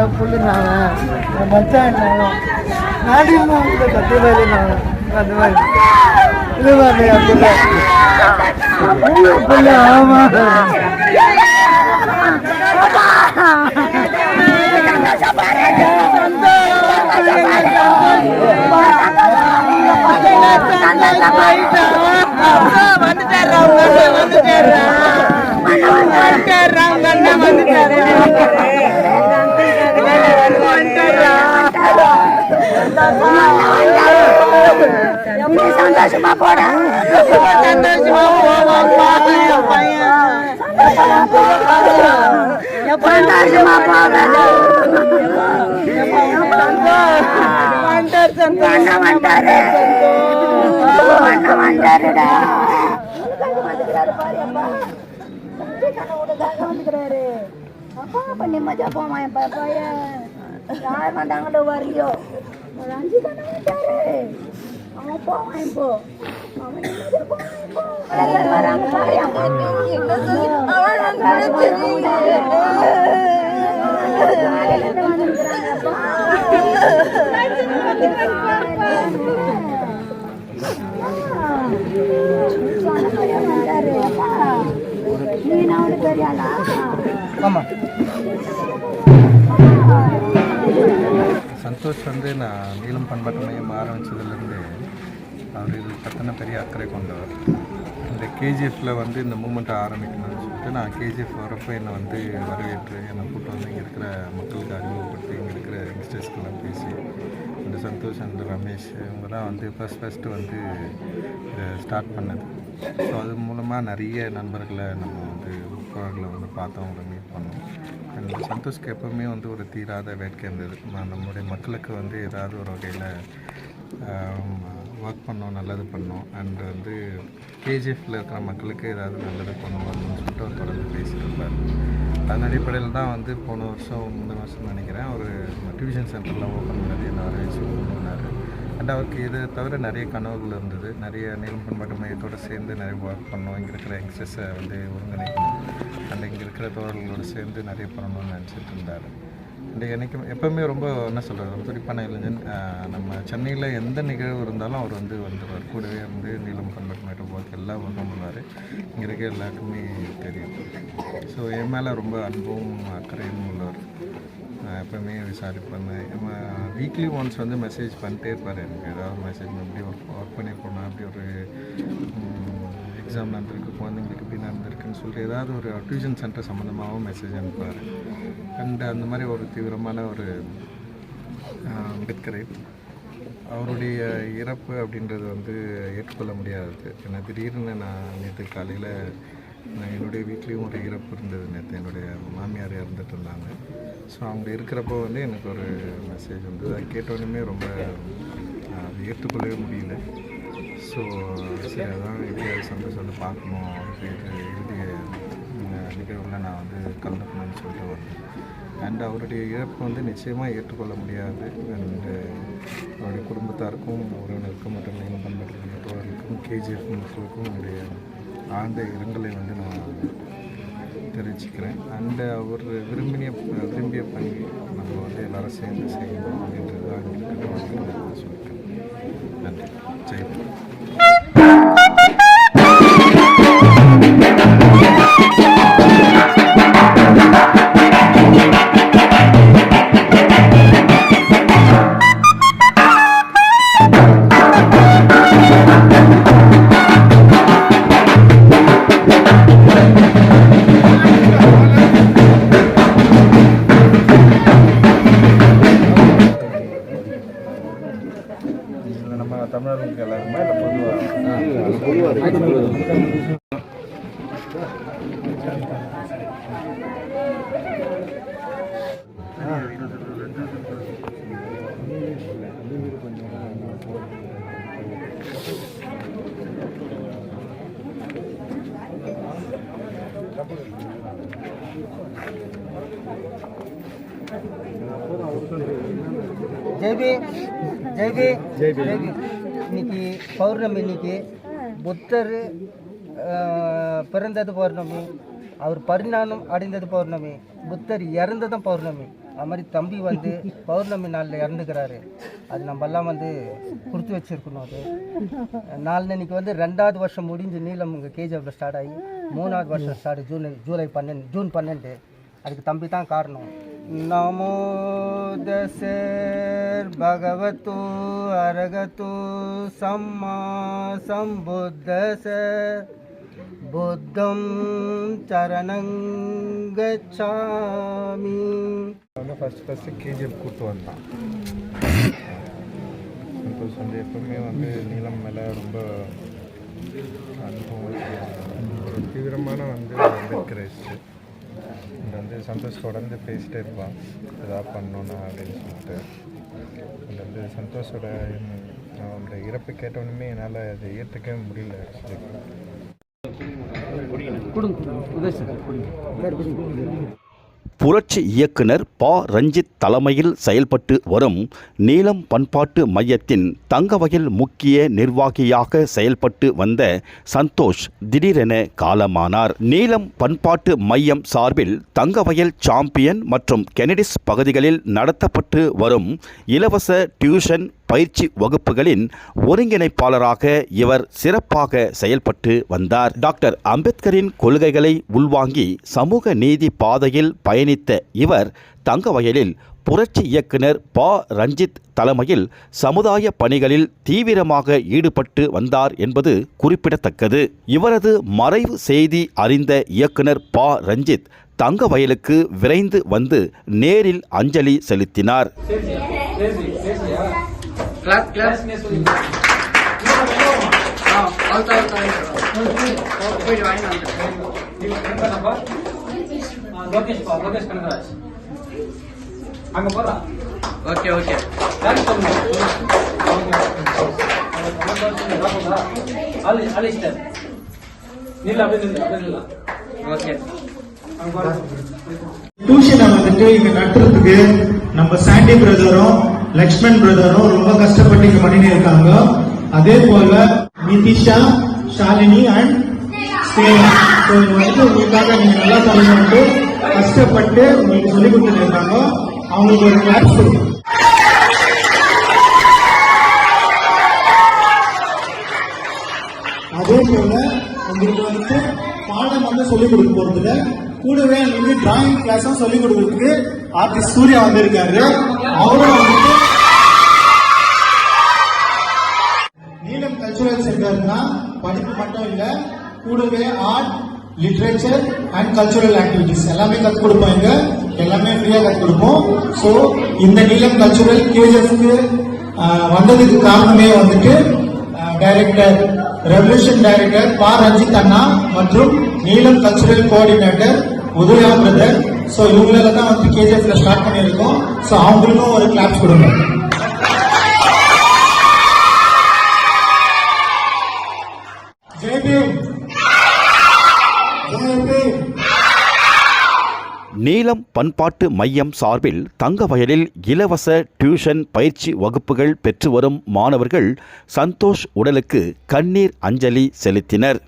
என் புள்ளுனாங்க என் மச்சான் நாடியம்மா உங்களை கத்துவேலினாங்க அந்த மாதிரி இது மாதிரி என் புள்ள ஆமா சந்தோஷமா போட சந்தோஷமா வந்துக்கிறாரு அப்பா பண்ணி மஜா போமா என் பையன் யார் வந்தாங்களோ வரலையோ ஒரு 5 கண்ணு வந்துட்டாரு அவன் போவான் இப்போ சந்தோஷ் வந்து நான் நீலம் பண்பாட்டு மையம் ஆரம்பித்ததுலேருந்து அவர் இது பற்றின பெரிய அக்கறை கொண்டவர். இந்த கேஜிஎஃப்பில் வந்து இந்த மூமெண்ட்டை ஆரம்பிக்கணும்னு சொல்லிட்டு நான் கேஜிஎஃப் வரப்போ என்னை வந்து வரவேற்று என்னை கூப்பிட்டு வந்து இங்கே இருக்கிற மக்களுக்கு அறிமுகப்படுத்தி இங்கே இருக்கிற யங்ஸ்டர்ஸ்க்கெல்லாம் பேசி இந்த சந்தோஷ் அந்த ரமேஷ் இவங்க தான் வந்து ஃபஸ்ட்டு வந்து ஸ்டார்ட் பண்ணது. ஸோ அது மூலமாக நிறைய நண்பர்களை நம்ம வந்து உட்கார்களை வந்து பார்த்தோம், அவங்களை மீட் பண்ணோம். அண்ட் சந்தோஷ்க்கு எப்போவுமே வந்து ஒரு தீராத வேட்கை இருந்தது. நம்மளுடைய மக்களுக்கு வந்து ஏதாவது ஒரு வகையில் ஒர்க் பண்ணோம், நல்லது பண்ணோம். அண்ட் வந்து கேஜிஎஃப்பில் இருக்கிற மக்களுக்கு ஏதாவது நல்லது பண்ணணும்னு சொல்லிட்டு அவர் தொடர்ந்து பேசியிருப்பார். அதன் அடிப்படையில் தான் வந்து போன வருஷம் முந்தின வருஷம் நினைக்கிறேன் ஒரு டியூஷன் சென்டர்லாம் ஓப்பன் பண்ணது என்ன வரவேற்று பண்ணார். அண்ட் அவருக்கு இதை தவிர நிறைய கனவுகள் இருந்தது. நிறைய நீலம் பண்பாட்டு மையத்தோடு சேர்ந்து நிறைய ஒர்க் பண்ணோம், இங்கே இருக்கிற யங்ஸ்டர்ஸை வந்து ஒருங்கிணைக்கணும், அண்ட் இங்கே இருக்கிற தோழர்களோடு சேர்ந்து நிறைய பண்ணணும்னு நினச்சிட்டு இருந்தார். அண்ட் எனக்கு எப்போவுமே ரொம்ப என்ன சொல்கிறது, ரொம்ப துடிப்பான இளைஞன். நம்ம சென்னையில் எந்த நிகழ்வு இருந்தாலும் அவர் வந்து வந்துடுவார், கூடவே வந்து நீலம் பண்பாட்டு மையம் ஒர்க் எல்லாம் ஒர்க்கும் பண்ணுவார். இங்கே இருக்க எல்லாருக்குமே தெரியும். ஸோ என் மேலே ரொம்ப அன்பும் அக்கறையும் உள்ளவர். எப்போவுமே விசாரிப்பேன். வீக்லி ஒன்ஸ் வந்து மெசேஜ் பண்ணிட்டே இருப்பார். எனக்கு ஏதாவது மெசேஜ் எப்படி ஒர்க் பண்ணியிருக்கோன்னா அப்படி ஒரு எக்ஸாம் நடந்திருக்கு, குழந்தைங்களுக்கு எப்படி நடந்திருக்குன்னு சொல்லிட்டு ஏதாவது ஒரு டியூஷன் சென்டர் சம்மந்தமாகவும் மெசேஜ் அனுப்புவார். அண்ட் அந்த மாதிரி ஒரு தீவிரமான ஒரு அம்பேத்கரை அவருடைய இறப்பு அப்படின்றது வந்து ஏற்றுக்கொள்ள முடியாதது. ஏன்னா திடீர்னு நான் நேற்று காலையில் என்னுடைய வீட்லேயும் ஒரு இறப்பு இருந்தது. நேற்று என்னுடைய மாமியார் இறந்துட்டு இருந்தாங்க. ஸோ அவங்க இருக்கிறப்போ வந்து எனக்கு ஒரு மெசேஜ் வந்து அதை கேட்டோன்னே ரொம்ப அது ஏற்றுக்கொள்ளவே முடியல. ஸோ சரி அதான் எப்படியாவது சந்தோஷம் வந்து பார்க்கணும், அவருக்கு இறுதிய நிகழ்வில் நான் வந்து கலந்துக்கணும்னு சொல்லிட்டு வந்தேன். அண்ட் அவருடைய இழப்பு வந்து நிச்சயமாக ஏற்றுக்கொள்ள முடியாது. அண்டு அவருடைய குடும்பத்தாருக்கும் உறவினருக்கும் மற்றும் நீலம் பண்பாட்டு மற்றவர்களுக்கும் கேஜிஎஃப் மக்களுக்கும் என்னுடைய ஆழ்ந்த இரங்கலை வந்து நான் தெரிவிச்சுக்கிறேன். அண்டு அவர் விரும்பிய பணி நம்ம வந்து எல்லோரும் சேர்ந்து செய்யணும் அப்படின்றது தான் இருக்கிற நான் சொல்லிக்கிறேன். நன்றி. ஜெய். நம்ம தமிழர்களுக்கு எல்லாருமே ஜெய்பி ஜெய்பி ஜெய்பி. இன்னைக்கு பௌர்ணமி, இன்னைக்கு புத்தர் பிறந்தது பௌர்ணமி, அவர் பரிணாமம் அடைந்தது பௌர்ணமி, புத்தர் இறந்ததும் பௌர்ணமி. அது மாதிரி தம்பி வந்து பௌர்ணமி நாளில் இறந்துக்கிறாரு. அது நம்மெல்லாம் வந்து கொடுத்து வச்சுருக்கணும். அது நாளைக்கு வந்து 2வது வருஷம் முடிஞ்சு நீளம் இங்கே கேஜிஎஃப்ல ஸ்டார்ட் ஆகி 3வது வருஷம் ஸ்டார்ட் ஜூன் 12. அதுக்கு தம்பி தான் காரணம். நமோ தசர் பகவத்து அரகத்து சம்மா சம்புத்தச புத்தம் சரணங்கச்சாமி. வந்து ஃபஸ்ட்டு கேஜிஎஃப் கூப்பிட்டு வந்தான். சந்தோஷ் வந்து எப்பவுமே வந்து நீளம் மேலே ரொம்ப அனுபவம் ஒரு தீவிரமான வந்து அம்பேத்கரிஸ்ட். இங்கே வந்து சந்தோஷ் தொடர்ந்து பேசிட்டே இருப்பான் எதாவது பண்ணணுன்னா அப்படின்னு சொல்லிட்டு. அது வந்து சந்தோஷோட அவனோட இறப்பு கேட்டவனுமே என்னால் அதை ஏற்றுக்கவே முடியல. புரட்சி இயக்குனர் ப. ரஞ்சித் தலைமையில் செயல்பட்டு வரும் நீலம் பண்பாட்டு மையத்தின் தங்கவயல் முக்கிய நிர்வாகியாக செயல்பட்டு வந்த சந்தோஷ் திடீரென காலமானார். நீலம் பண்பாட்டு மையம் சார்பில் தங்கவயல் சாம்பியன் மற்றும் கெனடிஸ் பகுதிகளில் நடத்தப்பட்டு வரும் இலவச டியூஷன் பயிற்சி வகுப்புகளின் ஒருங்கிணைப்பாளராக இவர் சிறப்பாக செயல்பட்டு வந்தார். டாக்டர் அம்பேத்கரின் கொள்கைகளை உள்வாங்கி சமூக நீதி பாதையில் பயணித்த இவர் தங்கவயலில் புரட்சி இயக்குனர் ப. ரஞ்சித் தலைமையில் சமுதாய பணிகளில் தீவிரமாக ஈடுபட்டு வந்தார் என்பது குறிப்பிடத்தக்கது. இவரது மறைவு செய்தி அறிந்த இயக்குனர் ப. ரஞ்சித் தங்கவயலுக்கு விரைந்து வந்து நேரில் அஞ்சலி செலுத்தினார். ஓகே ஓகே டியூஷனை வந்துட்டு இங்க நடத்துறதுக்கு நம்ம சாண்டி பிரதரும் லக்ஷ்மண் பிரதரும் ரொம்ப கஷ்டப்பட்டு இங்க பண்ணிட்டு இருக்காங்க. அதே போல நிதிஷா, ஷாலினி அண்ட் ஸ்னேகா வந்து உங்களுக்காக நீங்க நல்லா சொல்லணும்னு கஷ்டப்பட்டு உங்களுக்கு சொல்லி கொடுத்துட்டு இருக்காங்க. அவங்களுக்கு ஒரு கிளாஸ் கொடுங்க. அதே போல உங்களுக்கு வந்து பாடம் வந்து சொல்லிக் கொடுக்க போறதுல கூடவே வந்து டிராயிங் கிளாஸும் சொல்லிக் கொடுக்கறதுக்கு ஆர்டிஸ்ட் சூர்யா வந்திருக்காரு. அவரும் வந்துட்டு நீலம் கல்ச்சுரல் சென்டர்னா படிப்பு மட்டும் இல்ல, கூடவே art, literature and cultural activities எல்லாமே கற்றுக் கொடுப்போம். இங்க எல்லாமே ஃப்ரீயா கற்றுக் கொடுப்போம். ஸோ இந்த நீலம் கல்ச்சுரல் கேஜஸ்க்கு வந்ததுக்கு காரணமே வந்துட்டு டைரக்டர் ரெவல்யூஷன் டைரக்டர் ப. ரஞ்சித் அண்ணா மற்றும் Neelam cultural coordinator Udaya brother. So இவங்களால தான் வந்து கேஜிஎஃப்ல ஸ்டார்ட் பண்ணியிருக்கோம். ஸோ அவங்களுக்கும் ஒரு கிளாப்ஸ் கொடுங்க. ஜெய்பீம். நீலம் பண்பாட்டு மையம் சார்பில் தங்கவயலில் இலவச டியூஷன் பயிற்சி வகுப்புகள் பெற்று வரும் மாணவர்கள் சந்தோஷ் உடலுக்கு கண்ணீர் அஞ்சலி செலுத்தினர்.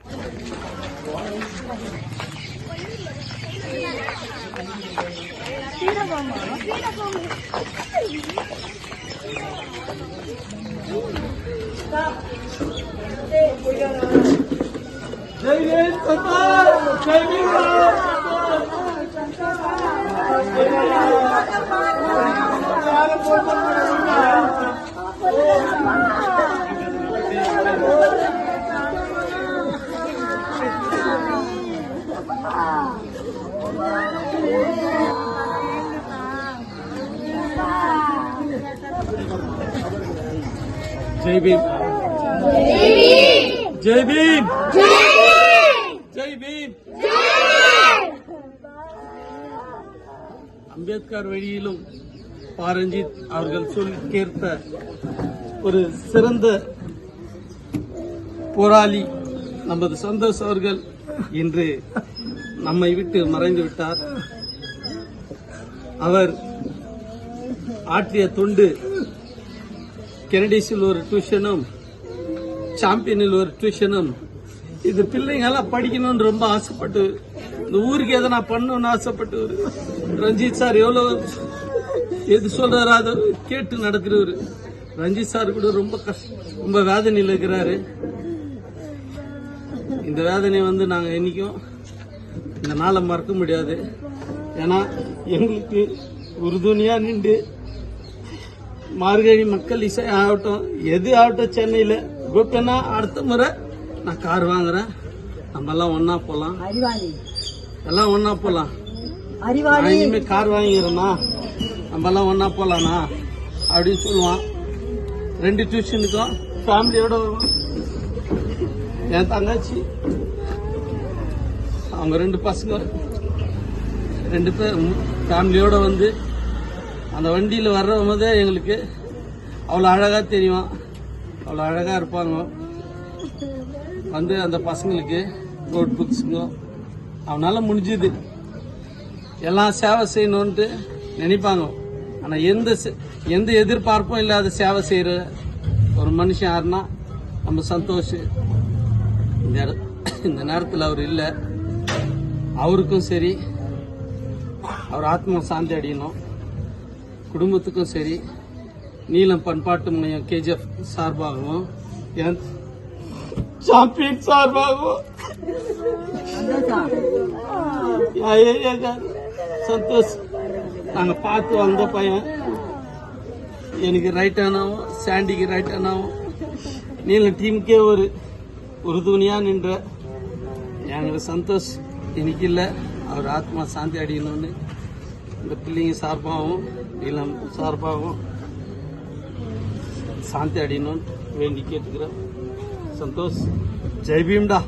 जय भीम जय भीम जय भीम. அம்பேத்கர் வழியிலும் ப. ரஞ்சித் அவர்கள் சொல் கேட்ட ஒரு சிறந்த போராளி நமது சந்தோஷ் அவர்கள் இன்று நம்மை விட்டு மறைந்து விட்டார். அவர் ஆற்றிய தொண்டு கெனடிஸில் ஒரு டியூஷனும் சாம்பியனில் ஒரு டியூஷனும் இது பிள்ளைங்கெல்லாம் படிக்கணும்னு ரொம்ப ஆசைப்பட்டு இந்த ஊருக்கு எதனா பண்ணணும்னு ஆசைப்பட்டு ரஞ்சித் சார் எவ்வளோ எது சொல்றாரு அதை கேட்டு நடக்கிறவர். ரஞ்சித் சார் கூட ரொம்ப வேதனையில் இருக்கிறாரு. இந்த வேதனை வந்து நாங்கள் என்னைக்கும் இந்த நாளை மறக்க முடியாது. ஏன்னா எங்களுக்கு உறுதுணையா நின்று மார்கழி மக்கள் இசை ஆகட்டும், எது ஆகட்டும், சென்னையில் கோப்பேன்னா அடுத்த முறை நான் கார் வாங்குறேன், நம்ம எல்லாம் ஒன்னா போலாம், எல்லாம் ஒன்னா போலாம். நான் இனிமே கார் வாங்கிக்கிறேன்னா நம்ம எல்லாம் ஒன்னா போலாம்னா அப்படின்னு சொல்லுவான். 2 டியூஷனுக்கும் ஃபேமிலியோட வருவான். என் தங்கச்சி, அவங்க 2 பசங்க, 2 பேர் ஃபேமிலியோட வந்து அந்த வண்டியில் வர்றவங்க எங்களுக்கு அவ்வளோ அழகாக தெரியும், அவ்வளோ அழகாக இருப்பாங்க. வந்து அந்த பசங்களுக்கு நோட் புக்ஸுங்க அவனால முடிஞ்சுது எல்லாம் சேவை செய்யணும்ட்டு நினைப்பாங்க. ஆனால் எந்த எதிர்பார்ப்பும் இல்லாத சேவை செய்கிற ஒரு மனுஷன் யாருன்னா நம்ம சந்தோஷ். இந்த நேரத்தில் அவர் இல்லை. அவருக்கும் சரி, அவர் ஆத்மா சாந்தி அடையணும். குடும்பத்துக்கும் சரி, நீலம் பண்பாட்டு மையம் KGF சார்பாகவும் சாம்பியன் சார்பாகவும் சந்தோஷ். நாங்க பார்த்து வந்த பையன் எனக்கு ரைட் ஆனாவும், சாண்டிக்கு ரைட் ஆனாவும், நீலம் டீமுக்கே ஒரு துணியா நின்ற எங்களுக்கு சந்தோஷ் இன்னைக்கு இல்லை. அவர் ஆத்மா சாந்தி அடையணும்னு இந்த பிள்ளைங்க சார்பாகவும் நீலம் சார்பாகவும் சாந்தி அடையணும்னு வேண்டி கேட்டுக்கிறேன். சந்தோஷ், ஜெய் பீம்டா.